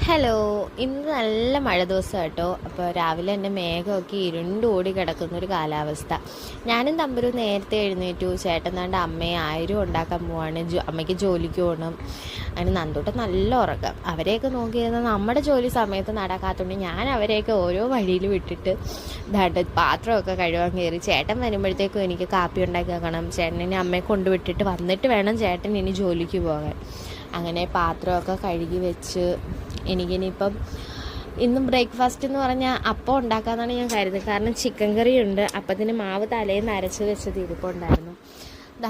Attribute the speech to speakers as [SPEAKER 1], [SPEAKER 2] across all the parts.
[SPEAKER 1] Hello, ഇന്ന് നല്ല മഴ ദിവസം കേട്ടോ. അപ്പോൾ രാവിലെ തന്നെ മേഘമൊക്കെ ഇരുണ്ടോടി കിടക്കുന്നൊരു കാലാവസ്ഥ. ഞാനും തമ്പുരു നേരത്തെ എഴുന്നേറ്റു. ചേട്ടനാണ്ട് അമ്മയെ 1000 ഉണ്ടാക്കാൻ പോവാണ്. അമ്മയ്ക്ക് ജോലിക്ക് പോകണം. അങ്ങനെ നന്ദൂട്ട് നല്ല ഉറക്കം. അവരെയൊക്കെ നോക്കിയിരുന്ന നമ്മുടെ ജോലി സമയത്ത് നടക്കാത്തതുകൊണ്ട് ഞാൻ അവരെയൊക്കെ ഓരോ വഴിയിൽ വിട്ടിട്ട് പാത്രമൊക്കെ കഴുകാൻ കയറി. ചേട്ടൻ വരുമ്പോഴത്തേക്കും എനിക്ക് കാപ്പി ഉണ്ടാക്കി വെക്കണം. ചേട്ടനെ അമ്മയെ കൊണ്ടുവിട്ടിട്ട് വന്നിട്ട് വേണം ചേട്ടൻ ഇനി ജോലിക്ക് പോകാൻ. അങ്ങനെ പാത്രമൊക്കെ കഴുകി വെച്ച് എനിക്കിനിയിപ്പം ഇന്നും ബ്രേക്ക്ഫാസ്റ്റ് എന്ന് പറഞ്ഞാൽ അപ്പം ഉണ്ടാക്കാമെന്നാണ് ഞാൻ കരുതുന്നത്. കാരണം ചിക്കൻ കറിയുണ്ട്. അപ്പത്തിന് മാവ് തലേന്ന് അരച്ച് വെച്ചത് ഇരിപ്പുണ്ടായിരുന്നു.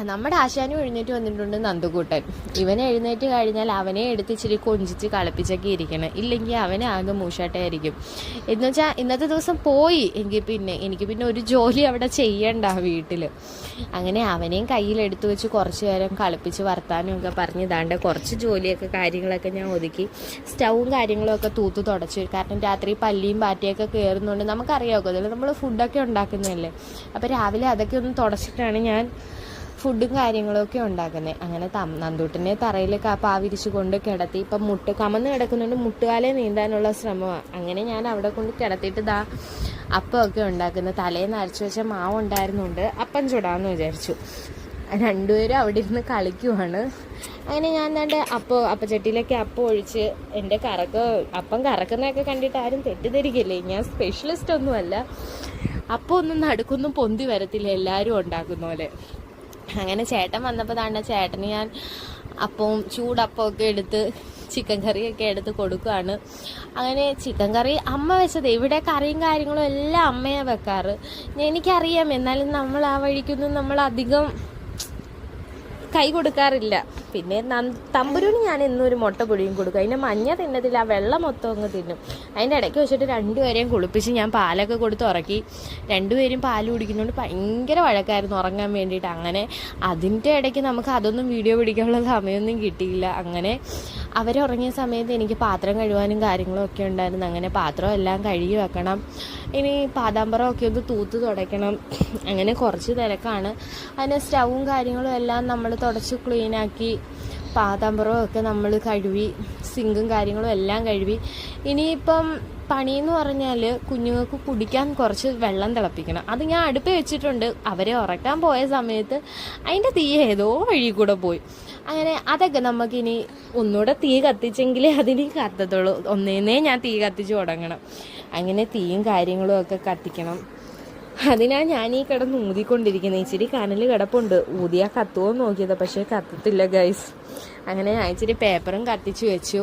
[SPEAKER 1] നമ്മുടെ ആശാനും എഴുന്നേറ്റ് വന്നിട്ടുണ്ട് നന്ദുകൂട്ടൻ. ഇവനെ എഴുന്നേറ്റ് കഴിഞ്ഞാൽ അവനെ എടുത്ത് ഇച്ചിരി കൊഞ്ചിച്ച് കളിപ്പിച്ചൊക്കെ ഇരിക്കണം. ഇല്ലെങ്കിൽ അവനെ ആകെ മൂഷാട്ടായിരിക്കും. എന്നുവെച്ചാൽ ഇന്നത്തെ ദിവസം പോയി എങ്കിൽ എനിക്ക് പിന്നെ ഒരു ജോലി അവിടെ ചെയ്യണ്ട വീട്ടിൽ. അങ്ങനെ അവനെയും കയ്യിലെടുത്ത് വെച്ച് കുറച്ച് നേരം കളിപ്പിച്ച് വർത്താനമൊക്കെ പറഞ്ഞ് കുറച്ച് ജോലിയൊക്കെ കാര്യങ്ങളൊക്കെ ഞാൻ ഒതുക്കി. സ്റ്റൗവും കാര്യങ്ങളൊക്കെ തൂത്ത് തുടച്ചു. കാരണം രാത്രി പല്ലിയും പാറ്റയൊക്കെ കയറുന്നുണ്ട്. നമുക്കറിയാമോ, അതിൽ നമ്മൾ ഫുഡൊക്കെ ഉണ്ടാക്കുന്നതല്ലേ. അപ്പോൾ രാവിലെ അതൊക്കെ ഒന്ന് തുടച്ചിട്ടാണ് ഞാൻ ഫുഡും കാര്യങ്ങളൊക്കെ ഉണ്ടാക്കുന്നത്. അങ്ങനെ നന്ദൂട്ടിനെ തറയിൽ പാവിരിച്ച് കൊണ്ട് കിടത്തി. ഇപ്പം കമന്ന് കിടക്കുന്നുണ്ട്. മുട്ടുകാലെ നീന്താനുള്ള ശ്രമമാണ്. അങ്ങനെ ഞാൻ അവിടെ കൊണ്ട് കിടത്തിയിട്ട് അപ്പമൊക്കെ ഉണ്ടാക്കുന്നത്. തലേന്ന് അരച്ച് വെച്ച മാവ് ഉണ്ടായിരുന്നുണ്ട്. അപ്പം ചുടാമെന്ന് വിചാരിച്ചു. രണ്ടുപേരും അവിടെ ഇരുന്ന് കളിക്കുവാണ്. അങ്ങനെ ഞാൻ അപ്പച്ചട്ടിയിലേക്ക് അപ്പം ഒഴിച്ച് എൻ്റെ അപ്പം കറക്കുന്നതൊക്കെ കണ്ടിട്ട് ആരും തെറ്റിദ്ധരിക്കില്ലേ, ഞാൻ സ്പെഷ്യലിസ്റ്റ് ഒന്നുമല്ല. അപ്പം ഒന്നും നടുക്കൊന്നും പൊന്തി വരത്തില്ല, എല്ലാവരും ഉണ്ടാക്കുന്ന പോലെ. അങ്ങനെ ചേട്ടൻ വന്നപ്പോൾ ചേട്ടന് ഞാൻ ചൂടപ്പമൊക്കെ എടുത്ത് ചിക്കൻ കറിയൊക്കെ എടുത്ത് കൊടുക്കുകയാണ്. അങ്ങനെ ചിക്കൻ കറി അമ്മ വെച്ചത്. ഇവിടെ കറിയും കാര്യങ്ങളും എല്ലാം അമ്മയാണ് വെക്കാറ്. എനിക്കറിയാം, എന്നാലും നമ്മൾ ആ വഴിക്കൊന്നും നമ്മൾ അധികം കൈ കൊടുക്കാറില്ല. പിന്നെ തമ്പുരുവിന് ഞാൻ എന്നും ഒരു മുട്ട പൊടിയും കൊടുക്കും. അതിൻ്റെ മഞ്ഞ തിന്നത്തില്ല, ആ വെള്ളം മൊത്തം അങ്ങ് തിന്നും. അതിൻ്റെ ഇടയ്ക്ക് വെച്ചിട്ട് രണ്ടുപേരെയും കുളിപ്പിച്ച് ഞാൻ പാലൊക്കെ കൊടുത്ത് ഉറക്കി. രണ്ടുപേരും പാല് കുടിക്കുന്നതുകൊണ്ട് ഭയങ്കര വഴക്കായിരുന്നു ഉറങ്ങാൻ വേണ്ടിയിട്ട്. അങ്ങനെ അതിൻ്റെ ഇടയ്ക്ക് നമുക്ക് അതൊന്നും വീഡിയോ പിടിക്കാനുള്ള സമയമൊന്നും കിട്ടിയില്ല. അങ്ങനെ അവരുറങ്ങിയ സമയത്ത് എനിക്ക് പാത്രം കഴുകാനും കാര്യങ്ങളും ഒക്കെ ഉണ്ടായിരുന്നു. അങ്ങനെ പാത്രം എല്ലാം കഴുകി വെക്കണം. ഇനി പാദാമ്പറമൊക്കെ ഒന്ന് തൂത്ത് തുടയ്ക്കണം. അങ്ങനെ കുറച്ച് തിരക്കാണ്. അതിന് സ്റ്റൗവും കാര്യങ്ങളും എല്ലാം നമ്മൾ തുടച്ച് ക്ലീനാക്കി പാദാമ്പറമൊക്കെ നമ്മൾ കഴുകി സിങ്കും കാര്യങ്ങളും എല്ലാം കഴുകി. ഇനിയിപ്പം പണിയെന്ന് പറഞ്ഞാൽ കുഞ്ഞുങ്ങൾക്ക് കുടിക്കാൻ കുറച്ച് വെള്ളം തിളപ്പിക്കണം. അത് ഞാൻ അടുപ്പ് വെച്ചിട്ടുണ്ട്. അവരെ ഉറക്കാൻ പോയ സമയത്ത് അതിൻ്റെ തീ ഏതോ വഴി കൂടെ പോയി. അങ്ങനെ അതൊക്കെ നമുക്കിനി ഒന്നുകൂടെ തീ കത്തിച്ചെങ്കിലേ അതിന് കത്തത്തുള്ളൂ. ഒന്നേന്നേ ഞാൻ തീ കത്തിച്ച് തുടങ്ങണം. അങ്ങനെ തീയും കാര്യങ്ങളും ഒക്കെ കത്തിക്കണം. അതിനാണ് ഞാൻ ഈ കിടന്ന് ഊതിക്കൊണ്ടിരിക്കുന്നത്. ഇച്ചിരി കനൽ കിടപ്പുണ്ട്. ഊതിയാൽ കത്തുമോ നോക്കിയത്, പക്ഷേ കത്തത്തില്ല ഗൈസ്. അങ്ങനെ ഞാൻ ഇച്ചിരി പേപ്പറും കത്തിച്ച് വെച്ചു.